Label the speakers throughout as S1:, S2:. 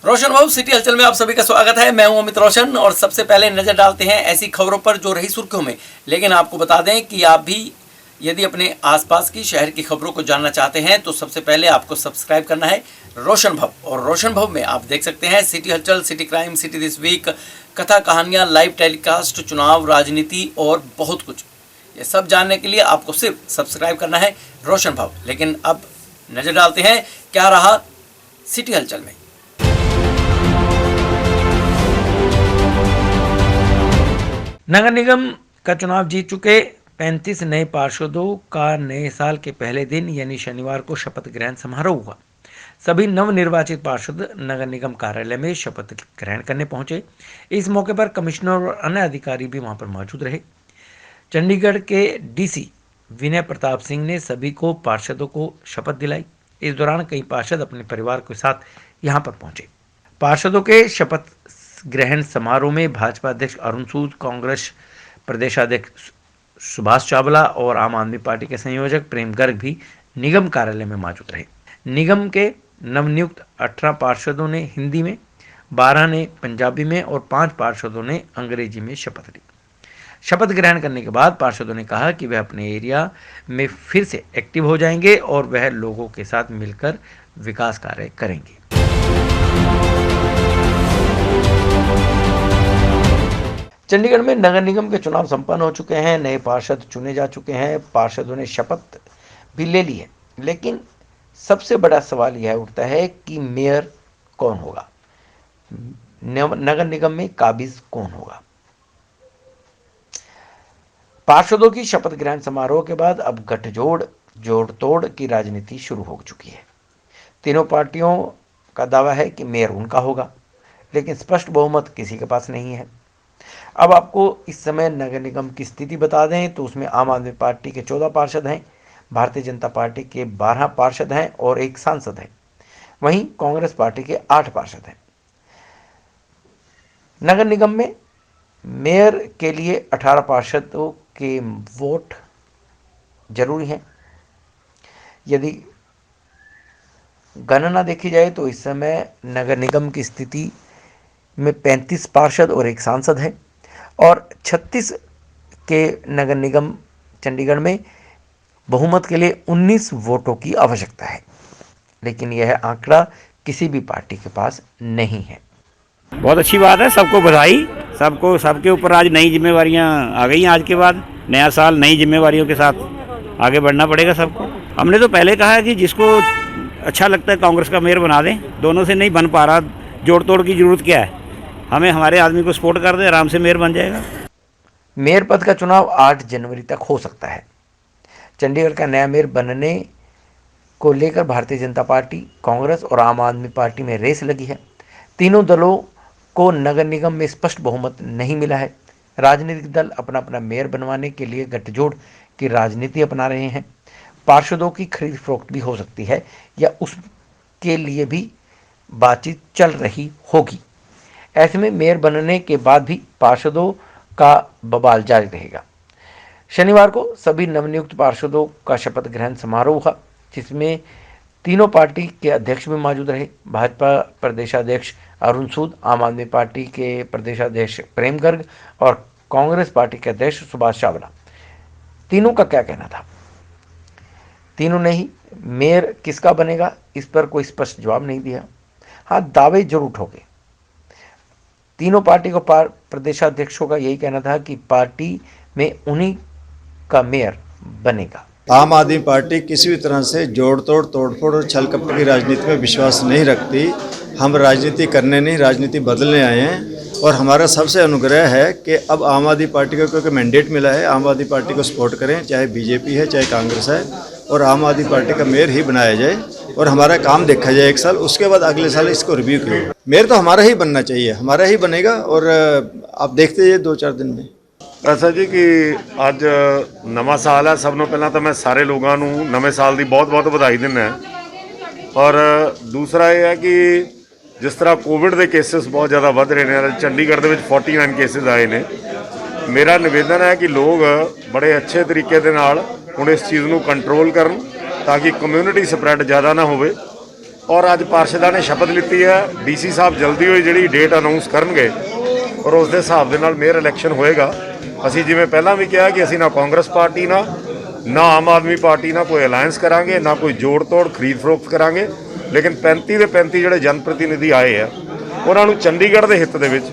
S1: रोशन भाऊ सिटी हलचल में आप सभी का स्वागत है। मैं हूं अमित रोशन और सबसे पहले नजर डालते हैं ऐसी खबरों पर जो रही सुर्खियों में। लेकिन आपको बता दें कि आप भी यदि अपने आसपास की शहर की खबरों को जानना चाहते हैं तो सबसे पहले आपको सब्सक्राइब करना है रोशन भव। और रोशन भव में आप देख सकते हैं सिटी हलचल, city crime, city this week, कथा कहानियाँ, लाइव टेलीकास्ट, चुनाव, राजनीति और बहुत कुछ। ये सब जानने के लिए आपको सिर्फ सब्सक्राइब करना है रोशन भव। लेकिन अब नजर डालते हैं क्या रहा सिटी हलचल में। नगर निगम का चुनाव जीत चुके 35 नए पार्षदों का नए साल के पहले दिन यानी शनिवार को शपथ ग्रहण समारोह हुआ। सभी नवनिर्वाचित पार्षद नगर निगम कार्यालय में शपथ ग्रहण करने पहुंचे। इस मौके पर कमिश्नर और अन्य अधिकारी भी वहां पर मौजूद रहे। चंडीगढ़ के डीसी विनय प्रताप सिंह ने सभी को पार्षदों को शपथ दिलाई। इस दौरान कई पार्षद अपने परिवार के साथ यहां पर पहुंचे। पार्षदों के शपथ ग्रहण समारोह में भाजपा अध्यक्ष अरुण सूद, कांग्रेस प्रदेशाध्यक्ष सुभाष चावला और आम आदमी पार्टी के संयोजक प्रेम गर्ग भी निगम कार्यालय में मौजूद रहे। निगम के नवनियुक्त 18 पार्षदों ने हिंदी में, 12 ने पंजाबी में और 5 पार्षदों ने अंग्रेजी में शपथ ली। शपथ ग्रहण करने के बाद पार्षदों ने कहा कि वह अपने एरिया में फिर से एक्टिव हो जाएंगे और वह लोगों के साथ मिलकर विकास कार्य करेंगे। चंडीगढ़ में नगर निगम के चुनाव संपन्न हो चुके हैं। नए पार्षद चुने जा चुके हैं। पार्षदों ने शपथ भी ले ली है। लेकिन सबसे बड़ा सवाल यह उठता है कि मेयर कौन होगा, नगर निगम में काबिज कौन होगा। पार्षदों की शपथ ग्रहण समारोह के बाद अब गठजोड़, जोड़ तोड़ की राजनीति शुरू हो चुकी है। तीनों पार्टियों का दावा है कि मेयर उनका होगा, लेकिन स्पष्ट बहुमत किसी के पास नहीं है। अब आपको इस समय नगर निगम की स्थिति बता दें तो उसमें आम आदमी पार्टी के 14 पार्षद हैं, भारतीय जनता पार्टी के 12 पार्षद हैं और एक सांसद है। वहीं कांग्रेस पार्टी के 8 पार्षद हैं। नगर निगम में मेयर के लिए 18 पार्षदों के वोट जरूरी हैं। यदि गणना देखी जाए तो इस समय नगर निगम की स्थिति में 35 पार्षद और एक सांसद है और 36 के नगर निगम चंडीगढ़ में बहुमत के लिए 19 वोटों की आवश्यकता है। लेकिन यह आंकड़ा किसी भी पार्टी के पास नहीं है।
S2: बहुत अच्छी बात है, सबको बधाई। सबके ऊपर आज नई जिम्मेवारियां आ गई हैं। आज के बाद नया साल नई जिम्मेवारियों के साथ आगे बढ़ना पड़ेगा सबको। हमने तो पहले कहा है कि जिसको अच्छा लगता है कांग्रेस का मेयर बना दें। दोनों से नहीं बन पा रहा, जोड़ तोड़ की जरूरत क्या है। हमें हमारे आदमी को सपोर्ट कर दे, आराम से मेयर बन जाएगा।
S1: मेयर पद का चुनाव 8 जनवरी तक हो सकता है। चंडीगढ़ का नया मेयर बनने को लेकर भारतीय जनता पार्टी, कांग्रेस और आम आदमी पार्टी में रेस लगी है। तीनों दलों को नगर निगम में स्पष्ट बहुमत नहीं मिला है। राजनीतिक दल अपना अपना मेयर बनवाने के लिए गठजोड़ की राजनीति अपना रहे हैं। पार्षदों की खरीद फरोख्त भी हो सकती है या उसके लिए भी बातचीत चल रही होगी। ऐसे में मेयर बनने के बाद भी पार्षदों का बवाल जारी रहेगा। शनिवार को सभी नवनियुक्त पार्षदों का शपथ ग्रहण समारोह हुआ, जिसमें तीनों पार्टी के अध्यक्ष भी मौजूद रहे। भाजपा प्रदेशाध्यक्ष अरुण सूद, आम आदमी पार्टी के प्रदेशाध्यक्ष प्रेम गर्ग और कांग्रेस पार्टी के अध्यक्ष सुभाष चावला। तीनों का क्या कहना था? तीनों ने ही मेयर किसका बनेगा इस पर कोई स्पष्ट जवाब नहीं दिया। हाँ, दावे जरूर ठोके। तीनों पार्टी को प्रदेशाध्यक्षों का यही कहना था कि पार्टी में उन्हीं का मेयर बनेगा।
S3: आम आदमी पार्टी किसी भी तरह से जोड़ तोड़, तोड़फोड़ और छल कपट की राजनीति में विश्वास नहीं रखती। हम राजनीति करने नहीं, राजनीति बदलने आए हैं और हमारा सबसे अनुग्रह है कि अब आम आदमी पार्टी को क्योंकि मैंडेट मिला है, आम आदमी पार्टी को सपोर्ट करें, चाहे बीजेपी है चाहे कांग्रेस है, और आम आदमी पार्टी का मेयर ही बनाया जाए और हमारा काम देखा जाए 1 साल। उसके बाद अगले साल इसको रिव्यू करें। मेयर तो हमारा ही बनना चाहिए, हमारा ही बनेगा और आप देखते जाइए 2-4 दिन में।
S4: ऐसा जी कि ਅੱਜ ਨਵਾਂ ਸਾਲ ਹੈ। ਸਭ ਨੂੰ ਪਹਿਲਾਂ ਤਾਂ ਮੈਂ ਸਾਰੇ ਲੋਕਾਂ ਨੂੰ ਨਵੇਂ ਸਾਲ ਦੀ ਬਹੁਤ-ਬਹੁਤ ਵਧਾਈ ਦਿੰਦਾ ਔਰ ਦੂਸਰਾ ਇਹ ਹੈ ਕਿ ਜਿਸ ਤਰ੍ਹਾਂ ਕੋਵਿਡ ਦੇ ਕੇਸਿਸ ਬਹੁਤ ਜ਼ਿਆਦਾ ਵੱਧ ਰਹੇ ਨੇ, ਚੰਡੀਗੜ੍ਹ ਦੇ ਵਿੱਚ 49 ਕੇਸਿਸ ਆਏ ਨੇ। ਮੇਰਾ ਨਿਵੇਦਨ ਹੈ ਕਿ ਲੋਕ ਬੜੇ ਅੱਛੇ ਤਰੀਕੇ ਦੇ ਨਾਲ ਹੁਣ ਇਸ ਚੀਜ਼ ਨੂੰ ਕੰਟਰੋਲ ਕਰਨ ਤਾਂ ਕਿ ਕਮਿਊਨਿਟੀ ਸਪਰੈਡ ਜ਼ਿਆਦਾ ਨਾ ਹੋਵੇ ਔਰ ਅੱਜ ਪਾਰਸ਼ਦਾਂ ਨੇ ਸ਼ਪਥ ਲਿੱਤੀ ਹੈ। ਡੀਸੀ ਸਾਹਿਬ ਜਲਦੀ ਹੋਈ ਜਿਹੜੀ ਡੇਟ ਅਨਾਉਂਸ ਕਰਨਗੇ ਔਰ ਉਸ ਦੇ ਹਿਸਾਬ ਦੇ ਨਾਲ ਮੇਅਰ ਇਲੈਕਸ਼ਨ ਹੋਏਗਾ। ਅਸੀਂ ਜਿਵੇਂ ਪਹਿਲਾਂ ਵੀ ਕਿਹਾ ਕਿ ਅਸੀਂ ਨਾ ਕਾਂਗਰਸ ਪਾਰਟੀ ਨਾ ਆਮ ਆਦਮੀ ਪਾਰਟੀ ਨਾਲ ਕੋਈ ਅਲਾਇੰਸ ਕਰਾਂਗੇ, ਨਾ ਕੋਈ ਜੋੜ ਤੋੜ ਖਰੀਦ ਫਰੋਖਤ ਕਰਾਂਗੇ। ਲੇਕਿਨ 35 ਦੇ 35 ਜਿਹੜੇ ਜਨ ਪ੍ਰਤੀਨਿਧੀ ਆਏ ਆ ਉਹਨਾਂ ਨੂੰ ਚੰਡੀਗੜ੍ਹ ਦੇ ਹਿੱਤ ਦੇ ਵਿੱਚ,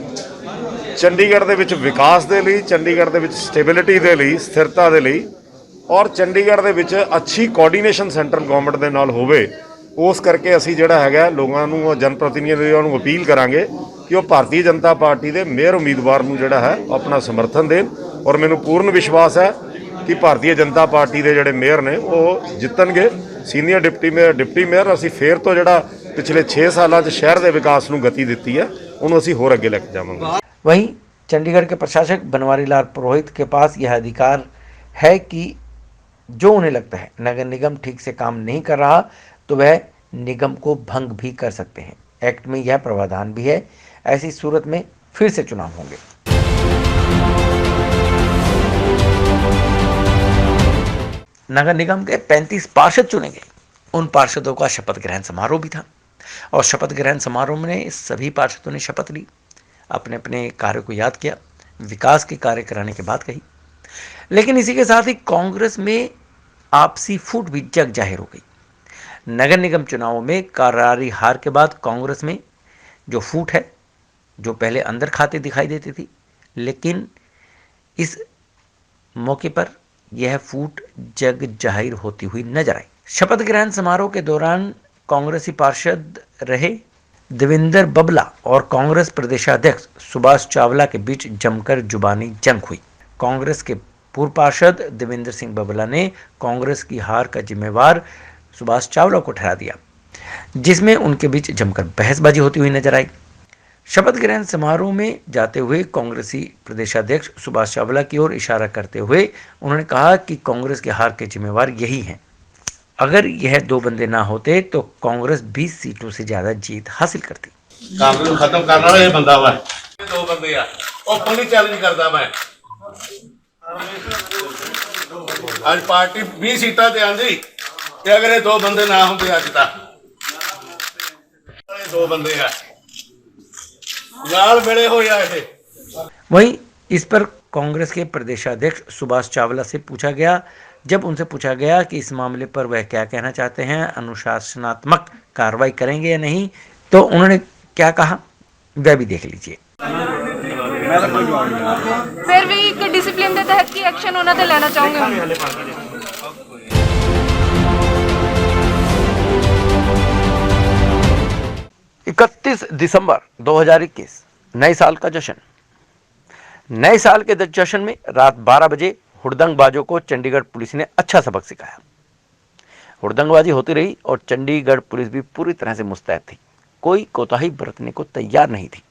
S4: ਚੰਡੀਗੜ੍ਹ ਦੇ ਵਿੱਚ ਵਿਕਾਸ ਦੇ ਲਈ, ਚੰਡੀਗੜ੍ਹ ਦੇ ਵਿੱਚ ਸਟੇਬਿਲਿਟੀ ਦੇ ਲਈ, ਸਥਿਰਤਾ ਦੇ ਲਈ ਔਰ ਚੰਡੀਗੜ੍ਹ ਦੇ ਵਿੱਚ ਅੱਛੀ ਕੋਆਰਡੀਨੇਸ਼ਨ ਸੈਂਟਰਲ ਗਵਰਨਮੈਂਟ ਦੇ ਨਾਲ ਹੋਵੇ, ਉਸ ਕਰਕੇ ਅਸੀਂ ਜਿਹੜਾ ਹੈਗਾ ਲੋਕਾਂ ਨੂੰ, ਜਨ ਪ੍ਰਤੀਨਿਧੀਆਂ ਨੂੰ ਅਪੀਲ ਕਰਾਂਗੇ ਕਿ ਉਹ ਭਾਰਤੀ ਜਨਤਾ ਪਾਰਟੀ ਦੇ ਮੇਅਰ ਉਮੀਦਵਾਰ ਨੂੰ ਜਿਹੜਾ ਹੈ ਆਪਣਾ ਸਮਰਥਨ ਦੇਣ। ਔਰ ਮੈਨੂੰ ਪੂਰਨ ਵਿਸ਼ਵਾਸ ਹੈ ਕਿ ਭਾਰਤੀ ਜਨਤਾ ਪਾਰਟੀ ਦੇ ਜਿਹੜੇ ਮੇਅਰ ਨੇ ਉਹ ਜਿੱਤਣਗੇ। ਸੀਨੀਅਰ ਡਿਪਟੀ ਮੇਅਰ ਅਸੀਂ ਫੇਰ ਤੋਂ ਜਿਹੜਾ ਪਿਛਲੇ 6 ਸਾਲਾਂ 'ਚ शहर के विकास ਨੂੰ गति दी है उन्होंने ਅਸੀਂ ਹੋਰ ਅੱਗੇ ਲੈ ਕੇ ਜਾਵਾਂਗੇ।
S1: वहीं चंडीगढ़ के प्रशासक बनवारी लाल पुरोहित के पास यह अधिकार है कि जो उन्हें लगता है नगर निगम ठीक से काम नहीं कर रहा तो वह निगम को भंग भी कर सकते हैं। एक्ट में यह प्रावधान भी है। ऐसी सूरत में फिर से चुनाव होंगे। नगर निगम के 35 पार्षद चुने गए। उन पार्षदों का शपथ ग्रहण समारोह भी था और शपथ ग्रहण समारोह में सभी पार्षदों ने शपथ ली, अपने अपने कार्य को याद किया, विकास के कार्य कराने की बात कही। लेकिन इसी के साथ ही कांग्रेस में आपसी फूट भी जग जाहिर हो गई। नगर निगम चुनावों में करारी हार के बाद कांग्रेस में जो फूट है, जो पहले अंदर खाते दिखाई देती थी, लेकिन इस मौके पर यह फूट जग जाहिर होती हुई नजर आई। शपथ ग्रहण समारोह के दौरान कांग्रेसी पार्षद रहे देवेंद्र बबला और कांग्रेस प्रदेशाध्यक्ष सुभाष चावला के बीच जमकर जुबानी जंग हुई। कांग्रेस के पूर्व पार्षद देवेंद्र सिंह बबला ने कांग्रेस की हार का जिम्मेवार सुभाष चावला को ठहरा दिया, जिसमें उनके बीच जमकर बहसबाजी होती हुई नजर आई। शपथ ग्रहण समारोह में जाते हुए कांग्रेसी प्रदेशाध्यक्ष सुभाष चावला की ओर इशारा करते हुए उन्होंने कहा कि कांग्रेस की हार के जिम्मेवार यही हैं। अगर यह 2 बंदे ना होते तो कांग्रेस 20 सीटों से ज्यादा जीत हासिल करती।
S5: कांग्रेस को खत्म करने वाला ये बंदा हुआ है। 2 बंदे आ ओपनली चैलेंज करता मैं आज पार्टी 20 सीटा ते आंदी ते अगर ये 2 बंदे ना होंदे अज तक 2 बंदे आ लाल मिले हो जाए।
S1: वहीं इस पर कांग्रेस के प्रदेशाध्यक्ष सुभाष चावला से पूछा गया, जब उनसे पूछा गया कि इस मामले पर वह क्या कहना चाहते हैं, अनुशासनात्मक कार्रवाई करेंगे या नहीं, तो उन्होंने क्या कहा वह भी देख लीजिए।
S6: फिर भी एक डिसिप्लिन के तहत की एक्शन होना तो लेना चाहूंगे।
S1: 31 दिसंबर 2021 नए साल का जश्न। नए साल के जश्न में रात 12 बजे हुड़दंगबाजों को चंडीगढ़ पुलिस ने अच्छा सबक सिखाया। हुड़दंगबाजी होती रही और चंडीगढ़ पुलिस भी पूरी तरह से मुस्तैद थी, कोई कोताही बरतने को तैयार नहीं थी।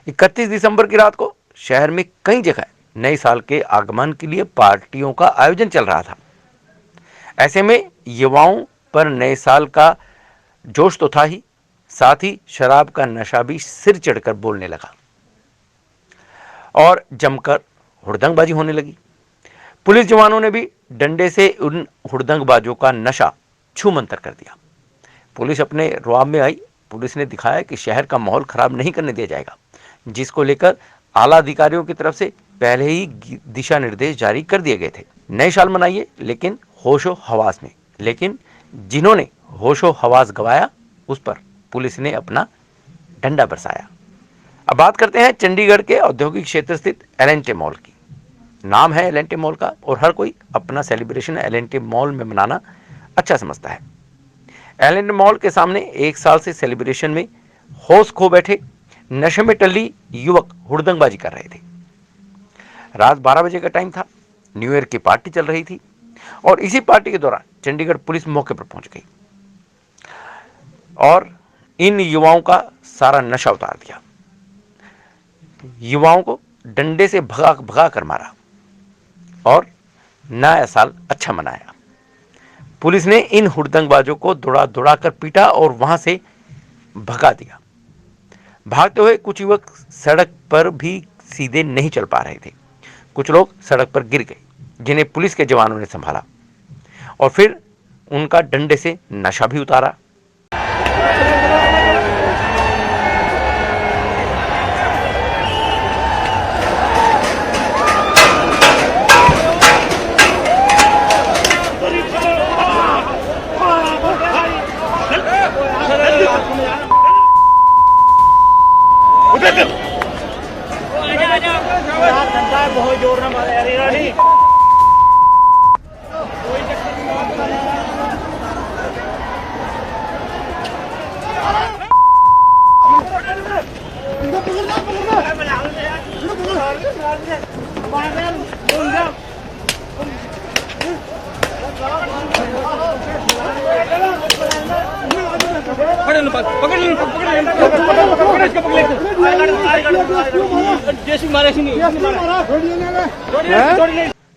S1: 31 दिसंबर की रात को शहर में कई जगह नए साल के आगमन के लिए पार्टियों का आयोजन चल रहा था। ऐसे में युवाओं पर नए साल का जोश तो था ही, साथ ही शराब का नशा भी सिर चढ़कर बोलने लगा और जमकर हुड़दंगबाजी होने लगी। पुलिस जवानों ने भी डंडे से उन हुड़दंगबाजों का नशा छूमंतर कर दिया। पुलिस अपने रुआब में आई। पुलिस ने दिखाया कि शहर का माहौल खराब नहीं करने दिया जाएगा, जिसको लेकर आला अधिकारियों की तरफ से पहले ही दिशा निर्देश जारी कर दिए गए थे। नए साल मनाइए लेकिन होशो हवास में। लेकिन जिन्होंने होशो हवास गवाया उस पर पुलिस ने अपना डंडा बरसाया। अब बात करते हैं चंडीगढ़ के औद्योगिक क्षेत्र स्थित एल&टी मॉल की। नाम है एल&टी मॉल का और हर कोई अपना सेलिब्रेशन एल&टी मॉल में मनाना अच्छा समझता है। एल&टी मॉल के सामने 1 साल से सेलिब्रेशन में होश खो बैठे नशे में टल्ली युवक हुड़दंगबाजी कर रहे थे। रात 12 बजे का टाइम था, न्यू ईयर की पार्टी चल रही थी और इसी पार्टी के दौरान चंडीगढ़ पुलिस मौके पर पहुंच गई और इन युवाओं का सारा नशा उतार दिया। युवाओं को डंडे से भगा कर मारा और नया साल अच्छा मनाया। पुलिस ने इन हुड़दंगबाजों को दौड़ा कर पीटा और वहां से भगा दिया। भागते हुए कुछ युवक सड़क पर भी सीधे नहीं चल पा रहे थे। कुछ लोग सड़क पर गिर गए, जिन्हें पुलिस के जवानों ने संभाला और फिर उनका डंडे से नशा भी उतारा।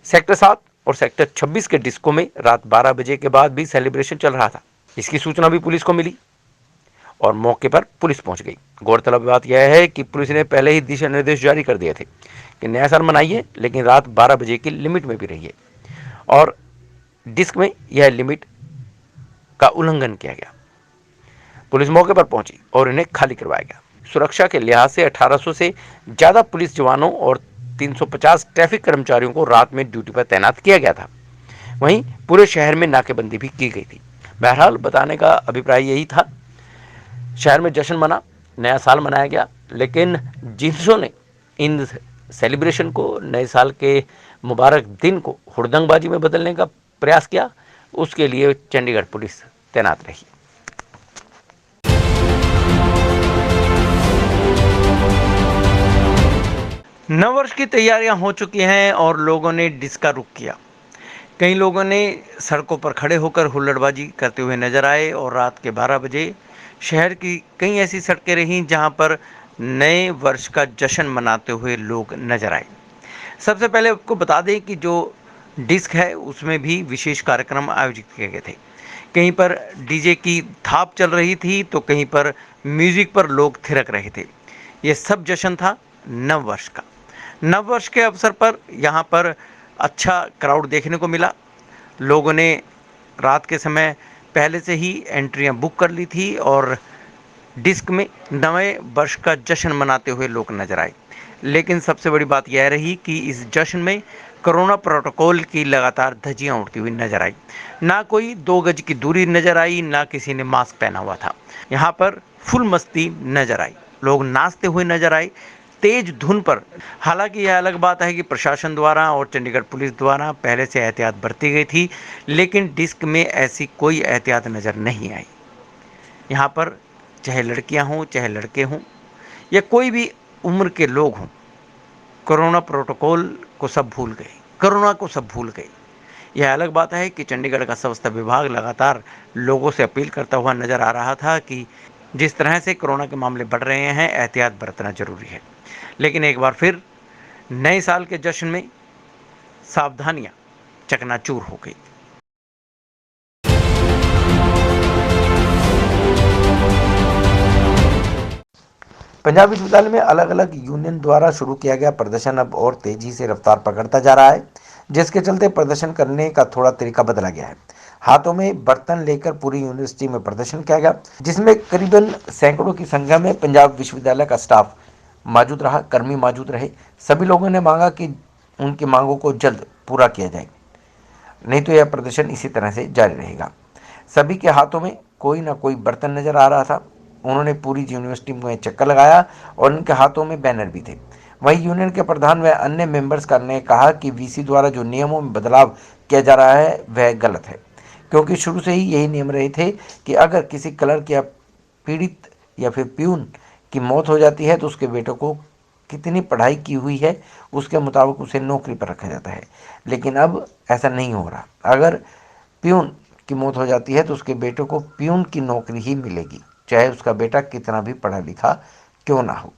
S1: सेक्टर 7 और सेक्टर 26 के डिस्को में रात 12 बजे के बाद भी सेलिब्रेशन चल रहा था। इसकी सूचना भी पुलिस को मिली और मौके पर पुलिस पहुंच गई। गौरतलब बात यह है कि पुलिस ने पहले ही दिशा निर्देश जारी कर दिए थे कि नया साल मनाइए, लेकिन रात 12 बजे की लिमिट में भी रहिए, और डिस्क में यह लिमिट का उल्लंघन किया गया। पुलिस मौके पर पहुंची और इन्हें खाली करवाया गया। सुरक्षा के लिहाज से 1800 से ज्यादा पुलिस जवानों और 350 ट्रैफिक कर्मचारियों को रात में ड्यूटी पर तैनात किया गया था। वहीं पूरे शहर में नाकेबंदी भी की गई थी। बहरहाल बताने का अभिप्राय यही था, शहर में जश्न मना, नया साल मनाया गया, लेकिन जिन्होंने इन सेलिब्रेशन को, नए साल के मुबारक दिन को हुड़दंगबाजी में बदलने का प्रयास किया, उसके लिए चंडीगढ़ पुलिस तैनात रही। नववर्ष की तैयारियां हो चुकी हैं और लोगों ने डिस्क का रुख किया। कई लोगों ने सड़कों पर खड़े होकर हुल्लड़बाजी करते हुए नजर आए और रात के 12 बजे शहर की कई ऐसी सड़कें रहीं जहां पर नए वर्ष का जश्न मनाते हुए लोग नजर आए। सबसे पहले आपको बता दें कि जो डिस्क है उसमें भी विशेष कार्यक्रम आयोजित किए गए थे। कहीं पर डीजे की थाप चल रही थी तो कहीं पर म्यूजिक पर लोग थिरक रहे थे। ये सब जश्न था नव वर्ष का। नव वर्ष के अवसर पर यहाँ पर अच्छा क्राउड देखने को मिला। लोगों ने रात के समय पहले से ही एंट्रियाँ बुक कर ली थी और डिस्क में नए वर्ष का जश्न मनाते हुए लोग नजर आए। लेकिन सबसे बड़ी बात यह रही कि इस जश्न में कोरोना प्रोटोकॉल की लगातार धज्जियां उड़ती हुई नजर आई। ना कोई 2 गज की दूरी नजर आई, ना किसी ने मास्क पहना हुआ था। यहाँ पर फुल मस्ती नजर आई, लोग नाचते हुए नजर आए तेज धुन पर। हालांकि यह अलग बात है कि प्रशासन द्वारा और चंडीगढ़ पुलिस द्वारा पहले से एहतियात बरती गई थी, लेकिन डिस्क में ऐसी कोई एहतियात नजर नहीं आई। यहाँ पर चाहे लड़कियां हों, चाहे लड़के हों, या कोई भी उम्र के लोग हों, कोरोना प्रोटोकॉल को सब भूल गए, कोरोना को सब भूल गए। यह अलग बात है कि चंडीगढ़ का स्वास्थ्य विभाग लगातार लोगों से अपील करता हुआ नजर आ रहा था कि जिस तरह से कोरोना के मामले बढ़ रहे हैं, एहतियात बरतना जरूरी है। लेकिन एक बार फिर नए साल के जश्न में सावधानियां चकनाचूर हो गई। पंजाब विश्वविद्यालय में अलग अलग यूनियन द्वारा शुरू किया गया प्रदर्शन अब और तेजी से रफ्तार पकड़ता जा रहा है, जिसके चलते प्रदर्शन करने का थोड़ा तरीका बदला गया है। हाथों में बर्तन लेकर पूरी यूनिवर्सिटी में प्रदर्शन किया गया, जिसमें करीबन सैकड़ों की संख्या में पंजाब विश्वविद्यालय का स्टाफ मौजूद रहा, कर्मी मौजूद रहे। सभी लोगों ने मांगा कि उनकी मांगों को जल्द पूरा किया जाए, नहीं तो यह प्रदर्शन इसी तरह से जारी रहेगा। सभी के हाथों में कोई ना कोई बर्तन नजर आ रहा था। उन्होंने पूरी यूनिवर्सिटी में चक्कर लगाया और उनके हाथों में बैनर भी थे। वहीं यूनियन के प्रधान व अन्य मेंबर्स ने कहा कि वीसी द्वारा जो नियमों में बदलाव किया जा रहा है वह गलत है, क्योंकि शुरू से ही यही नियम रहे थे कि अगर किसी क्लर्क या पीड़ित या फिर प्यून की मौत हो जाती है तो उसके बेटों को कितनी पढ़ाई की हुई है उसके मुताबिक उसे नौकरी पर रखा जाता है। लेकिन अब ऐसा नहीं हो रहा। अगर प्यून की मौत हो जाती है तो उसके बेटों को प्यून की नौकरी ही मिलेगी, चाहे उसका बेटा कितना भी पढ़ा लिखा क्यों ना हो।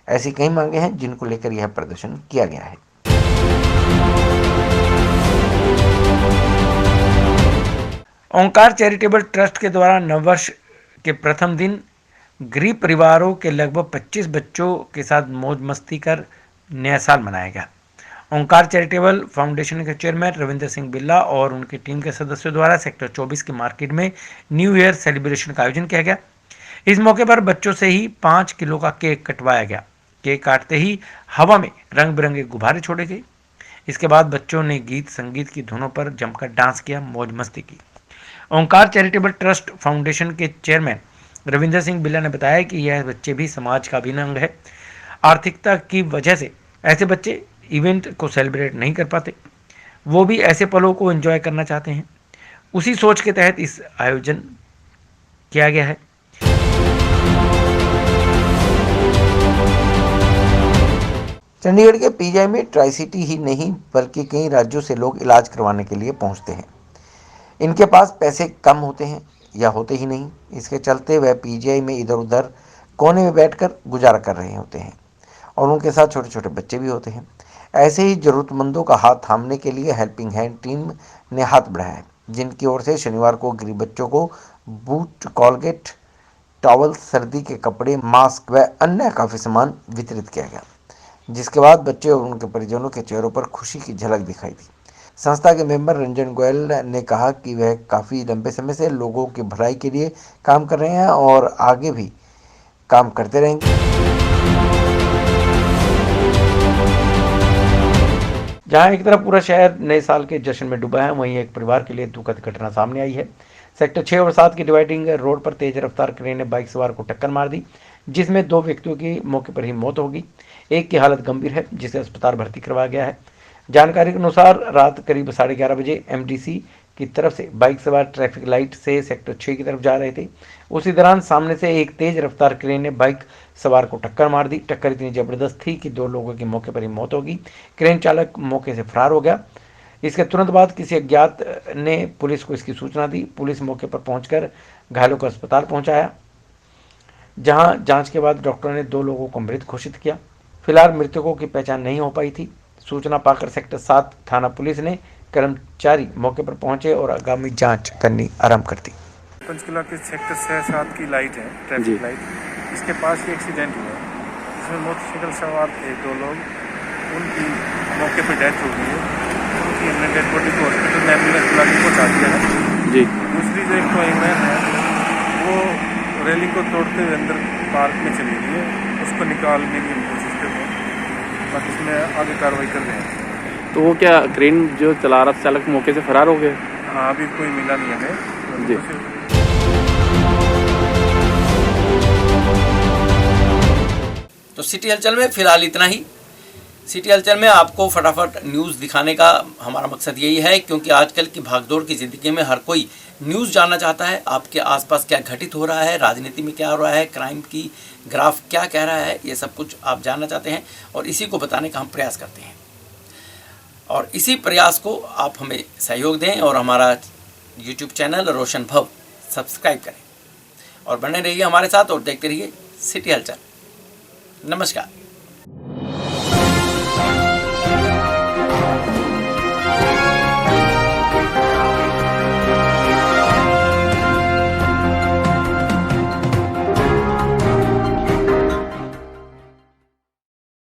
S1: ऐसी कई मांगे हैं जिनको लेकर यह प्रदर्शन किया गया है। ओंकार चैरिटेबल ट्रस्ट के द्वारा नववर्ष के प्रथम दिन गरीब परिवारों के लगभग 25 बच्चों के साथ मौज मस्ती कर नया साल मनाया गया। ओंकार चैरिटेबल फाउंडेशन के चेयरमैन रविंद्र सिंह बिल्ला और उनकी टीम के सदस्यों द्वारा सेक्टर 24 की मार्केट में न्यू ईयर सेलिब्रेशन का आयोजन किया गया। इस मौके पर बच्चों से ही 5 किलो का केक कटवाया गया। केक काटते ही हवा में रंग बिरंगे गुब्बारे छोड़े गए। इसके बाद बच्चों ने गीत संगीत की धुनों पर जमकर डांस किया, मौज मस्ती की। ओंकार चैरिटेबल ट्रस्ट फाउंडेशन के चेयरमैन रविंद्र सिंह बिल्ला ने बताया कि यह बच्चे भी समाज का अभिन्न अंग है। आर्थिकता की वजह से ऐसे बच्चे इवेंट को सेलिब्रेट नहीं कर पाते, वो भी ऐसे पलों को एंजॉय करना चाहते हैं। उसी सोच के तहत इस आयोजन किया गया है। चंडीगढ़ के पीजीआई में ट्राई सिटी ही नहीं बल्कि कई राज्यों से लोग इलाज करवाने के लिए पहुंचते हैं। इनके पास पैसे कम होते हैं या होते ही नहीं। इसके चलते वह पीजीआई में इधर उधर कोने में बैठकर गुजारा कर रहे होते हैं और उनके साथ छोटे छोटे बच्चे भी होते हैं। ऐसे ही ज़रूरतमंदों का हाथ थामने के लिए हेल्पिंग हैंड टीम ने हाथ बढ़ाया है, जिनकी ओर से शनिवार को गरीब बच्चों को बूट, कॉलगेट, टॉवल, सर्दी के कपड़े, मास्क व अन्य काफ़ी सामान वितरित किया गया, जिसके बाद बच्चे और उनके परिजनों के चेहरों पर खुशी की झलक दिखाई दी। संस्था के मेंबर रंजन गोयल ने कहा कि वह काफ़ी लंबे समय से लोगों की भलाई के लिए काम कर रहे हैं और आगे भी काम करते रहेंगे। जहां एक तरफ पूरा शहर नए साल के जश्न में डूबा है, वहीं एक परिवार के लिए दुखद घटना सामने आई है। सेक्टर 6 और 7 की डिवाइडिंग रोड पर तेज रफ्तार क्रेन ने बाइक सवार को टक्कर मार दी, जिसमें 2 व्यक्तियों की मौके पर ही मौत हो गई। एक की हालत गंभीर है, जिसे अस्पताल भर्ती करवाया गया है। जानकारी के अनुसार रात करीब 11:30 बजे एमडीसी की तरफ से बाइक सवार ट्रैफिक लाइट से सेक्टर 6 की तरफ जा रहे थे। उसी दौरान सामने से एक तेज रफ्तार क्रेन ने बाइक सवार को टक्कर मार दी। टक्कर इतनी जबरदस्त थी कि 2 लोगों की मौके पर ही मौत हो गई। क्रेन चालक मौके से फरार हो गया। इसके तुरंत बाद किसी अज्ञात ने पुलिस को इसकी सूचना दी। पुलिस मौके पर पहुंचकर घायलों को अस्पताल पहुंचाया, जहां जांच के बाद डॉक्टरों ने 2 लोगों को मृत घोषित किया। फिलहाल मृतकों की पहचान नहीं हो पाई थी। सूचना पाकर सेक्टर 7 थाना पुलिस ने कर्मचारी मौके पर पहुंचे और आगामी जांच करनी आरंभ कर दी।
S7: पंचकुला के सेक्टर 6-7 की लाइट है, ट्रैफिक लाइट, इसके पास ही एक्सीडेंट हुआ है। इसमें मोटरसाइकिल सवार थे 2 लोग, उनकी मौके पर डेथ हो गई है। उनकी हमने डेड बॉडी को हॉस्पिटल में एम्बुलेंस बुला के पहुँचा दिया है जी। दूसरी जो एक टॉयमैन है, वो रेलिंग को तोड़ते हुए अंदर पार्क में चली गई है, उसको निकालने की कोशिश कर रहे हैं, बाकी इसमें आगे कार्रवाई कर रहे हैं।
S8: तो वो क्या क्रेन जो चला रहा था चालक मौके से फरार हो गए?
S7: हाँ, अभी कोई मिला नहीं हमें जी।
S9: तो सिटी हलचल में फिलहाल इतना ही। सिटी हलचल में आपको फटाफट न्यूज़ दिखाने का हमारा मकसद यही है, क्योंकि आजकल की भागदौड़ की ज़िंदगी में हर कोई न्यूज़ जानना चाहता है। आपके आसपास क्या घटित हो रहा है, राजनीति में क्या हो रहा है, क्राइम की ग्राफ क्या कह रहा है, ये सब कुछ आप जानना चाहते हैं और इसी को बताने का हम प्रयास करते हैं। और इसी प्रयास को आप हमें सहयोग दें और हमारा YouTube चैनल रोशन भव सब्सक्राइब करें और बने रहिए हमारे साथ और देखते रहिए सिटी हलचल। नमस्कार।